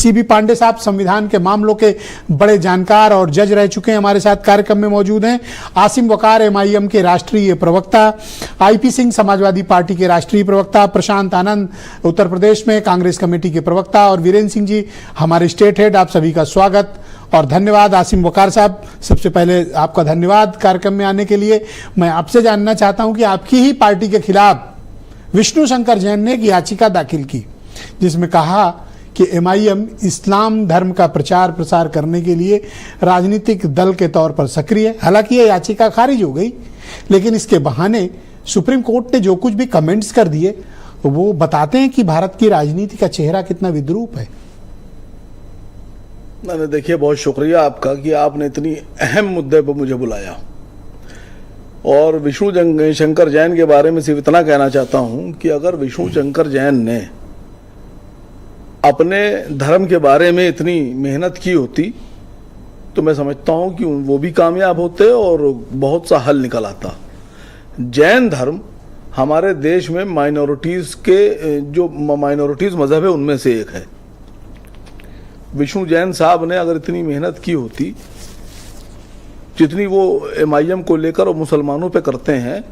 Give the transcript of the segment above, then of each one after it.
CB Pandey साहब संविधान के मामलों के बड़े जानकार और जज रह चुके हैं, हमारे साथ कार्यक्रम में मौजूद हैं। आसिम वकार एमआईएम के राष्ट्रीय प्रवक्ता, आईपी सिंह समाजवादी पार्टी के राष्ट्रीय प्रवक्ता, प्रशांत आनंद उत्तर प्रदेश में कांग्रेस कमेटी के प्रवक्ता और वीरेंद्र सिंह जी हमारे स्टेट हेड। आप सभी का स्वागत और धन्यवाद। आसिम वकार साहब, सबसे पहले आपका धन्यवाद कार्यक्रम में आने के लिए। मैं आपसे जानना चाहता हूं कि आपकी ही पार्टी के खिलाफ विष्णु शंकर जैन ने एक याचिका दाखिल की जिसमें कहा कि एमआईएम इस्लाम धर्म का प्रचार प्रसार करने के लिए राजनीतिक दल के तौर पर सक्रिय है। हालांकि यह याचिका खारिज हो गई, लेकिन इसके बहाने सुप्रीम कोर्ट ने जो कुछ भी कमेंट्स कर दिए वो बताते हैं कि भारत की राजनीति का चेहरा कितना विद्रूप है। मैंने देखिए, बहुत शुक्रिया आपका कि आपने इतनी अहम मुद्दे पर मुझे बुलाया। और विष्णु शंकर जैन के बारे में सिर्फ इतना कहना चाहता हूं कि अगर विष्णु शंकर जैन ने अपने धर्म के बारे में इतनी मेहनत की होती तो मैं समझता हूं कि वो भी कामयाब होते और बहुत सा हल निकल आता। जैन धर्म हमारे देश में माइनॉरिटीज के जो माइनॉरिटीज मजहब है उनमें से एक है। विष्णु जैन साहब ने अगर इतनी मेहनत की होती जितनी वो एमआईएम को लेकर और मुसलमानों पे करते हैं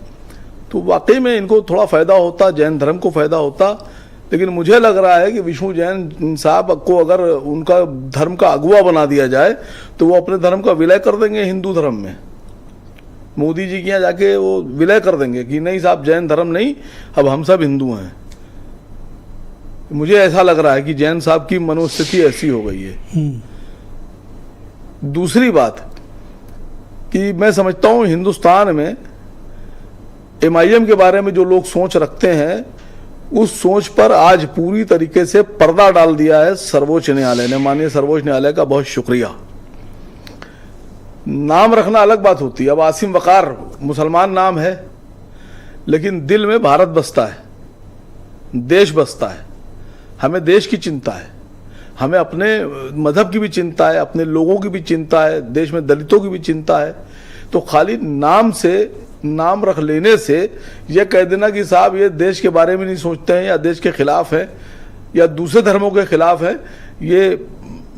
तो वाकई में इनको थोड़ा फायदा होता, जैन धर्म को फायदा होता। लेकिन मुझे लग रहा है कि विष्णु जैन साहब को अगर उनका धर्म का अगुवा बना दिया जाए तो वो अपने धर्म का विलय कर देंगे हिंदू धर्म में। मोदी जी के यहाँ जाके वो विलय कर देंगे कि नहीं साहब, जैन धर्म नहीं, अब हम सब हिंदू हैं। मुझे ऐसा लग रहा है कि जैन साहब की मनोस्थिति ऐसी हो गई है। दूसरी बात कि मैं समझता हूं हिंदुस्तान में एमआईएम के बारे में जो लोग सोच रखते हैं उस सोच पर आज पूरी तरीके से पर्दा डाल दिया है सर्वोच्च न्यायालय ने। माननीय सर्वोच्च न्यायालय का बहुत शुक्रिया। नाम रखना अलग बात होती है। अब आसिम वकार मुसलमान नाम है, लेकिन दिल में भारत बसता है, देश बसता है। हमें देश की चिंता है, हमें अपने मजहब की भी चिंता है, अपने लोगों की भी चिंता है, देश में दलितों की भी चिंता है। तो खाली नाम से, नाम रख लेने से यह कह देना कि साहब ये देश के बारे में नहीं सोचते हैं या देश के खिलाफ है या दूसरे धर्मों के खिलाफ है, ये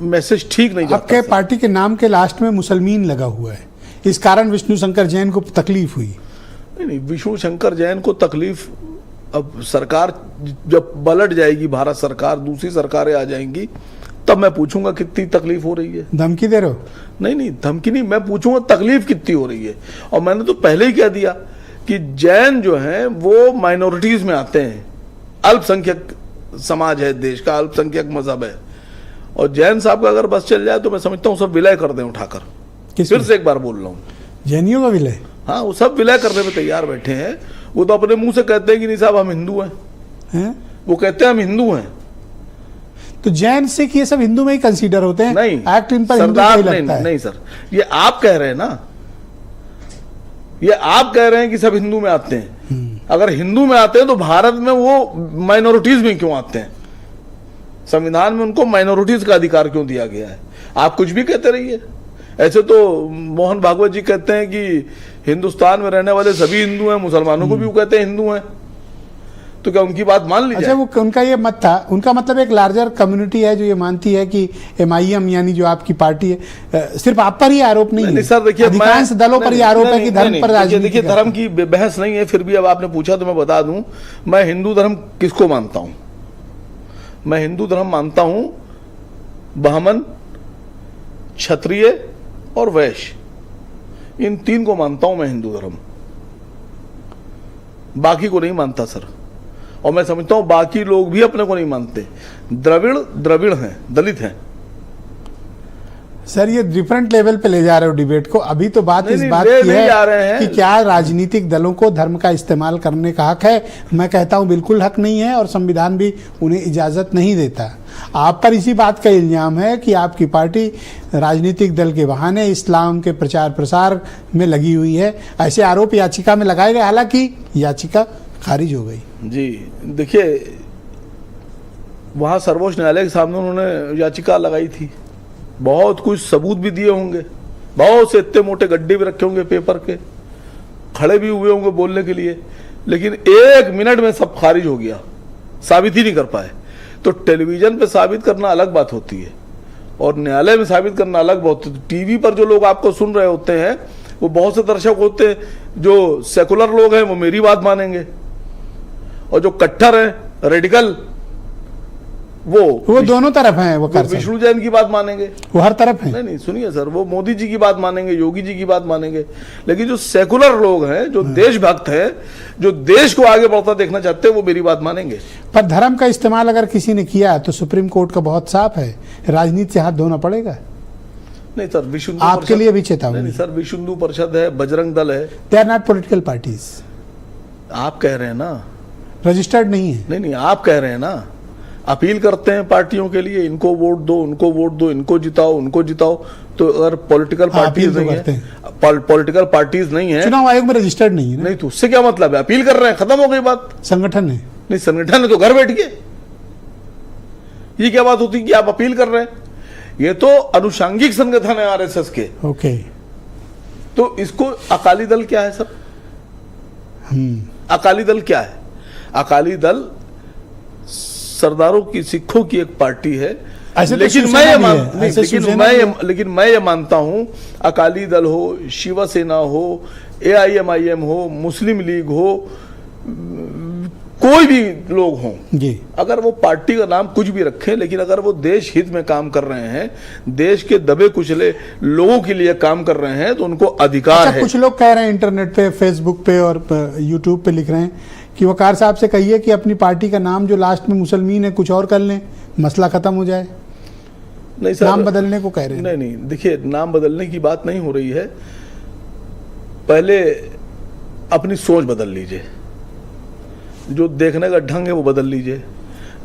मैसेज ठीक नहीं जाता। आपके पार्टी के नाम के लास्ट में मुसलमीन लगा हुआ है, इस कारण विष्णु शंकर जैन को तकलीफ हुई। नहीं, विष्णु शंकर जैन को तकलीफ, अब सरकार जब पलट जाएगी, भारत सरकार, दूसरी सरकारें आ जाएंगी, तब मैं पूछूंगा कितनी तकलीफ हो रही है। धमकी दे रहे हो? नहीं, धमकी नहीं, मैं पूछूंगा तकलीफ कितनी हो रही है। और मैंने तो पहले ही कह दिया कि जैन जो हैं वो माइनॉरिटीज में आते हैं, अल्पसंख्यक समाज है, देश का अल्पसंख्यक मजहब है। और जैन साहब का अगर बस चल जाए तो मैं समझता हूँ सब विलय कर दें उठाकर। फिर से एक बार बोल रहा हूँ, जैनियों का विलय? हाँ, वो सब विलय करने में तैयार बैठे हैं। वो तो अपने मुंह से कहते हैं कि नहीं साहब हम हिंदू हैं, वो कहते हैं हम हिंदू हैं। तो जैन सिख ये सब हिंदू में ही कंसीडर होते हैं? नहीं, एक्ट इन पर सरदार नहीं सर, ये आप कह रहे हैं ना, ये आप कह रहे हैं कि सब हिंदू में आते हैं। अगर हिंदू में आते हैं तो भारत में वो माइनॉरिटीज में क्यों आते हैं? संविधान में उनको माइनॉरिटीज का अधिकार क्यों दिया गया है? आप कुछ भी कहते रहिए। ऐसे तो मोहन भागवत जी कहते हैं कि हिंदुस्तान में रहने वाले सभी हिंदू हैं, मुसलमानों को भी वो कहते हैं हिंदू हैं। तो क्या उनकी बात मान ली जाए? अच्छा, वो उनका ये मत था, उनका मतलब एक लार्जर कम्युनिटी है जो ये मानती है कि एमआईएम यानी जो आपकी पार्टी है, सिर्फ आप पर ही आरोप नहीं है, सर देखिए, अधिकांश दलों पर ही आरोप है कि धर्म पर राजनीति। देखिए, धर्म की बहस नहीं है, फिर भी अब आपने पूछा तो मैं बता दूं, मैं हिंदू धर्म किसको मानता हूं? मैं हिंदू धर्म मानता हूं ब्राह्मण, क्षत्रिय और वैश्य, इन तीन को मानता हूं मैं हिंदू धर्म, बाकी को नहीं मानता सर। और मैं समझता हूं बाकी लोग भी अपने को नहीं मानते। द्रविड़ हैं, दलित हैं। सर, ये डिफरेंट लेवल पे ले जा रहे हो डिबेट को। अभी तो बात इस बात की है कि क्या राजनीतिक दलों को धर्म का इस्तेमाल करने का हक है। मैं कहता हूं बिल्कुल हक नहीं है और संविधान भी उन्हें इजाजत नहीं देता। आप पर इसी बात का इल्जाम है कि आपकी पार्टी राजनीतिक दल के बहाने इस्लाम के प्रचार प्रसार में लगी हुई है। ऐसे आरोप याचिका में लगाए गए, हालांकि याचिका खारिज हो गई। जी देखिए, वहां सर्वोच्च न्यायालय के सामने उन्होंने याचिका लगाई थी, बहुत कुछ सबूत भी दिए होंगे, बहुत से इतने मोटे गड्ढे भी रखे होंगे पेपर के, खड़े भी हुए होंगे बोलने के लिए, लेकिन 1 मिनट में सब खारिज हो गया, साबित ही नहीं कर पाए। तो टेलीविजन पे साबित करना अलग बात होती है और न्यायालय में साबित करना अलग बात होती है। टीवी पर जो लोग आपको सुन रहे होते हैं वो बहुत से दर्शक होते हैं, जो सेकुलर लोग हैं वो मेरी बात मानेंगे और जो कट्टर हैं रेडिकल वो दोनों तरफ हैं, वो कर विष्णु जैन की बात मानेंगे। वो हर तरफ हैं। नहीं सुनिए सर, वो मोदी जी की बात मानेंगे, योगी जी की बात मानेंगे, लेकिन जो सेकुलर लोग हैं, जो देशभक्त हैं, जो देश को आगे बढ़ता देखना चाहते हैं, वो मेरी बात मानेंगे। पर धर्म का इस्तेमाल अगर किसी ने किया तो सुप्रीम कोर्ट का बहुत साफ है, राजनीति से हाथ धोना पड़ेगा। नहीं सर, विश्व हिंदू आपके परिषद- लिए भी चेतावनी। नहीं सर, विश्व हिंदू परिषद है, बजरंग दल है। They are not political parties. आप कह रहे हैं ना, रजिस्टर्ड नहीं है। नहीं आप कह रहे हैं ना, अपील करते हैं पार्टियों के लिए, इनको वोट दो, उनको वोट दो, इनको जिताओ, उनको जिताओ। तो अगर पॉलिटिकल पार्टीज अपील तो नहीं करते है, पॉलिटिकल पार्टीज नहीं है, चुनाव आयोग में रजिस्टर्ड नहीं है ना? नहीं तो उससे क्या मतलब है? अपील कर रहे हैं, खत्म हो गई बात। संगठन है। नहीं, संगठन है तो घर बैठ के, ये क्या बात होती है कि आप अपील कर रहे हैं? ये तो अनुषांगिक संगठन है आरएसएस के। ओके। तो इसको अकाली दल क्या है सर? अकाली दल क्या है? अकाली दल सरदारों की, सिखों की एक पार्टी है। ऐसे तो लेकिन शिवसेना मैं ये भी मान है, नहीं, ऐसे शिवसेना भी है। लेकिन मैं ये मानता हूं, अकाली दल हो, शिवसेना हो, एआईएमआईएम हो, मुस्लिम लीग हो, कोई भी लोग हों, जी, अगर वो पार्टी का नाम कुछ भी रखें, लेकिन अगर वो देश हित में काम कर रहे हैं, देश के दबे कुचले लोगों के लिए काम कर रहे हैं, तो उनको अधिकार है। कुछ लोग कह रहे हैं इंटरनेट पे, फेसबुक पे और यूट्यूब पे लिख रहे हैं कि वकार साहब से कहिए कि अपनी पार्टी का नाम जो लास्ट में मुसलमीन है कुछ और कर लें, मसला खत्म हो जाए। नहीं सर, नाम बदलने को कह रहे हैं। नहीं देखिए, नाम बदलने की बात नहीं हो रही है। पहले अपनी सोच बदल लीजिए, जो देखने का ढंग है वो बदल लीजिए,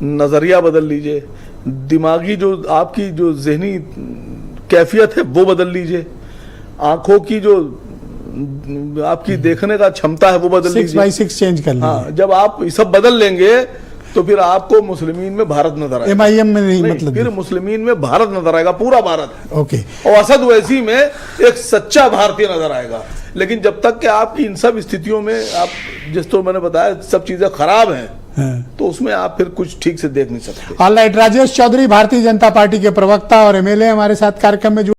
नजरिया बदल लीजिए, दिमागी जो आपकी जो जहनी कैफियत है वो बदल लीजिए, आंखों की जो आपकी देखने का क्षमता है वो बदल 6x6 चेंज कर लेंगे। हाँ, जब आप ये सब बदल लेंगे तो फिर आपको मुस्लिमीन में भारत नजर आएगा। MIM में नहीं मतलब फिर मुस्लिमीन में भारत नजर आएगा, पूरा भारत। ओके। और असद वैसी में एक सच्चा भारतीय नजर आएगा। लेकिन जब तक कि आपकी इन सब स्थितियों में, आप जिस तो मैंने बताया सब चीजें खराब हैं, तो उसमें आप फिर कुछ ठीक से देख नहीं सकते। ऑलराइट, राजेश चौधरी भारतीय जनता पार्टी के प्रवक्ता और MLA हमारे साथ कार्यक्रम में